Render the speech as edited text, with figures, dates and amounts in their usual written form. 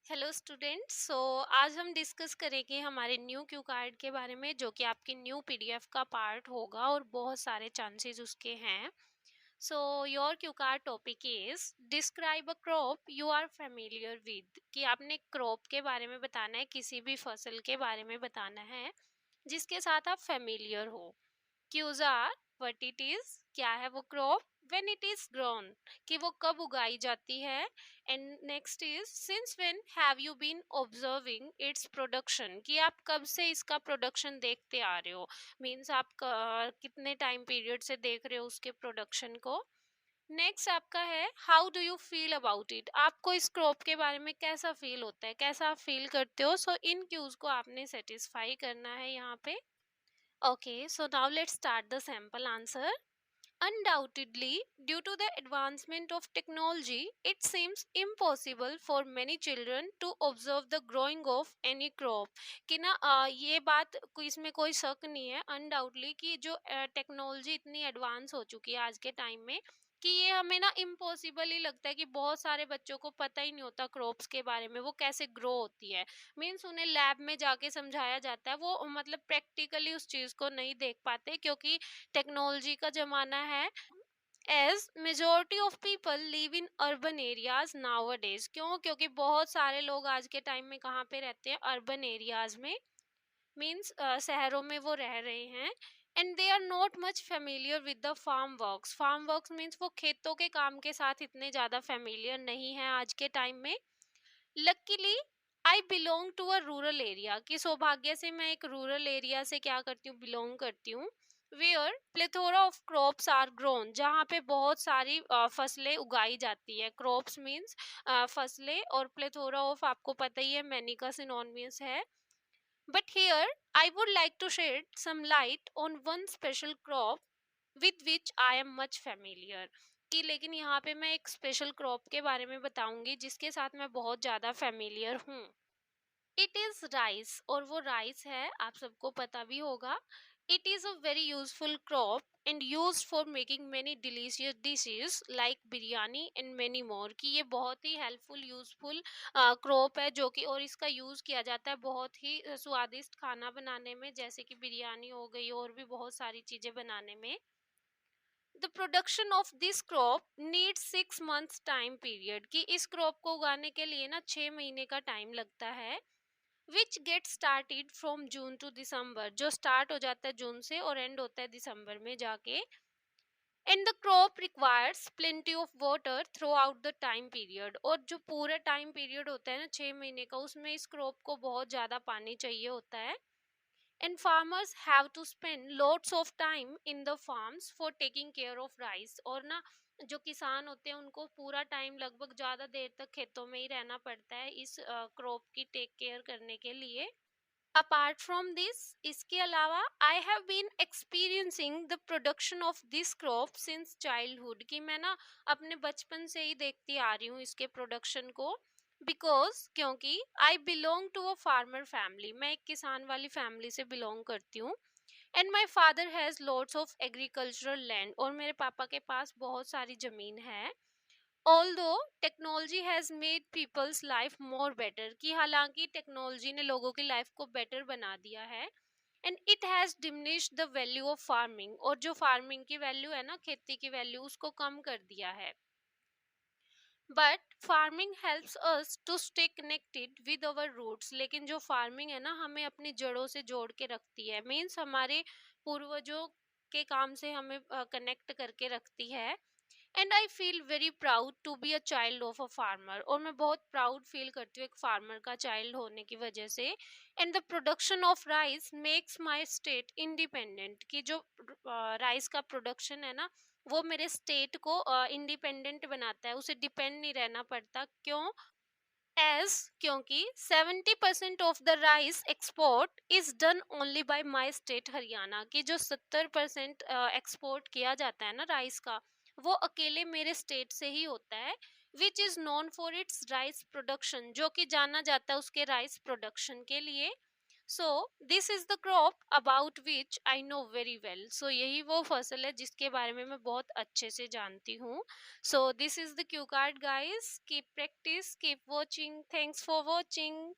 Hello students. आज हम discuss करेंगे हमारे न्यू क्यू कार्ड के बारे में, जो कि आपके न्यू पीडीएफ का पार्ट होगा और बहुत सारे चांसेस उसके हैं। Your cue card topic is describe a crop you are familiar with, कि आपने क्रॉप के बारे में बताना है, किसी भी फसल के बारे में बताना है जिसके साथ आप फेमिलियर हो। Cues are what it is, क्या है वो crop, when it is grown, कि वो कब उगाई जाती है, and next is since when have you been observing its production, कि आप कब से इसका प्रोडक्शन देखते आ रहे हो। मीन्स आप कितने टाइम पीरियड से देख रहे हो उसके प्रोडक्शन को। नेक्स्ट आपका है how do you feel about it, आपको इस क्रॉप के बारे में कैसा फील होता है, कैसा आप फील करते हो। इन क्यूज को आपने सेटिस्फाई करना है यहाँ पे। Okay, so now let's start the sample answer. Undoubtedly, due to the advancement of technology, it seems impossible for many children to observe the growing of any crop. कि ना ये बात इसमें कोई शक नहीं है अनडाउटली कि जो टेक्नोलॉजी इतनी एडवांस हो चुकी है आज के टाइम में, कि ये हमें ना इम्पॉसिबल ही लगता है कि बहुत सारे बच्चों को पता ही नहीं होता क्रॉप्स के बारे में, वो कैसे ग्रो होती है। मीन्स उन्हें लैब में जाके समझाया जाता है, वो मतलब प्रैक्टिकली उस चीज़ को नहीं देख पाते क्योंकि टेक्नोलॉजी का ज़माना है। As majority of people live in urban areas nowadays, क्यों, क्योंकि बहुत सारे लोग आज के टाइम में कहाँ पे रहते हैं, अर्बन एरियाज में। मीन्स शहरों में वो रह रहे हैं। And they are not much familiar with the farm works means वो खेतों के काम के साथ इतने ज़्यादा फेमिलियर नहीं है आज के टाइम में। Luckily I belong to a rural area, कि सौभाग्य से मैं एक रूरल एरिया से क्या करती हूँ, बिलोंग करती हूँ। Where plethora of crops are grown, जहाँ पे बहुत सारी फसलें उगाई जाती है। क्रॉप्स मीन्स फसलें, और प्लेथोरा ऑफ आपको पता ही है मैनी का सिनोनिमस है। But here I would like to shed some light on one special crop with which I am much familiar, कि लेकिन यहाँ पे मैं एक स्पेशल क्रॉप के बारे में बताऊंगी जिसके साथ मैं बहुत ज़्यादा फेमिलियर हूँ। इट इज़ राइस, और वो राइस है, आप सबको पता भी होगा। It is a very useful crop and use for making many delicious dishes like biryani and many more, कि ये बहुत ही हेल्पफुल यूजफुल क्रॉप है, जो कि और इसका यूज़ किया जाता है बहुत ही स्वादिष्ट खाना बनाने में, जैसे कि बिरयानी हो गई और भी बहुत सारी चीज़ें बनाने में। The production of this crop need 6 months time period, कि इस क्रॉप को उगाने के लिए ना 6 महीने का टाइम लगता है। Which get started from June to December, जो स्टार्ट हो जाता है जून से और एंड होता है दिसंबर में जाके। And the crop requires plenty of water through out the time period, और जो पूरा टाइम पीरियड होता है ना 6 महीने का, उसमें इस क्रॉप को बहुत ज़्यादा पानी चाहिए होता है। And farmers have to spend lots of time in the farms for taking care of rice, और ना जो किसान होते हैं उनको पूरा टाइम लगभग ज़्यादा देर तक खेतों में ही रहना पड़ता है इस क्रॉप की टेक केयर करने के लिए। अपार्ट फ्रॉम दिस, इसके अलावा I have been experiencing the production of this crop since childhood, कि मैं ना अपने बचपन से ही देखती आ रही हूँ इसके प्रोडक्शन को। बिकॉज क्योंकि I belong to a farmer family, मैं एक किसान वाली फैमिली से बिलोंग करती हूँ। And my father has lots of agricultural land, और मेरे पापा के पास बहुत सारी ज़मीन है। Although technology has made people's life more better, कि हालांकि टेक्नोलॉजी ने लोगों की लाइफ को बेटर बना दिया है। And it has diminished the value of farming, और जो फार्मिंग की वैल्यू है ना, खेती की वैल्यू, उसको कम कर दिया है। But farming helps us to stay connected with our roots, लेकिन जो फार्मिंग है ना, हमें अपनी जड़ों से जोड़ के रखती है। मीन्स हमारे पूर्वजों के काम से हमें कनेक्ट करके रखती है। And I feel very proud to be a child of a farmer, और मैं बहुत प्राउड फील करती हूँ एक फार्मर का चाइल्ड होने की वजह से। And the production of rice makes my state independent, कि जो राइस का प्रोडक्शन है ना, वो मेरे स्टेट को इंडिपेंडेंट बनाता है, उसे डिपेंड नहीं रहना पड़ता। क्यों? एज क्योंकि 70% of the rice export is done only by my state Haryana, की जो 70% एक्सपोर्ट किया जाता है ना राइस का, वो अकेले मेरे स्टेट से ही होता है। Which is known for its rice production, जो कि जाना जाता है उसके राइस प्रोडक्शन के लिए। So this is the crop about which I know very well. So यही वो फसल है जिसके बारे में मैं बहुत अच्छे से जानती हूँ। सो this is the Q card guys, keep practice, keep watching, thanks for watching.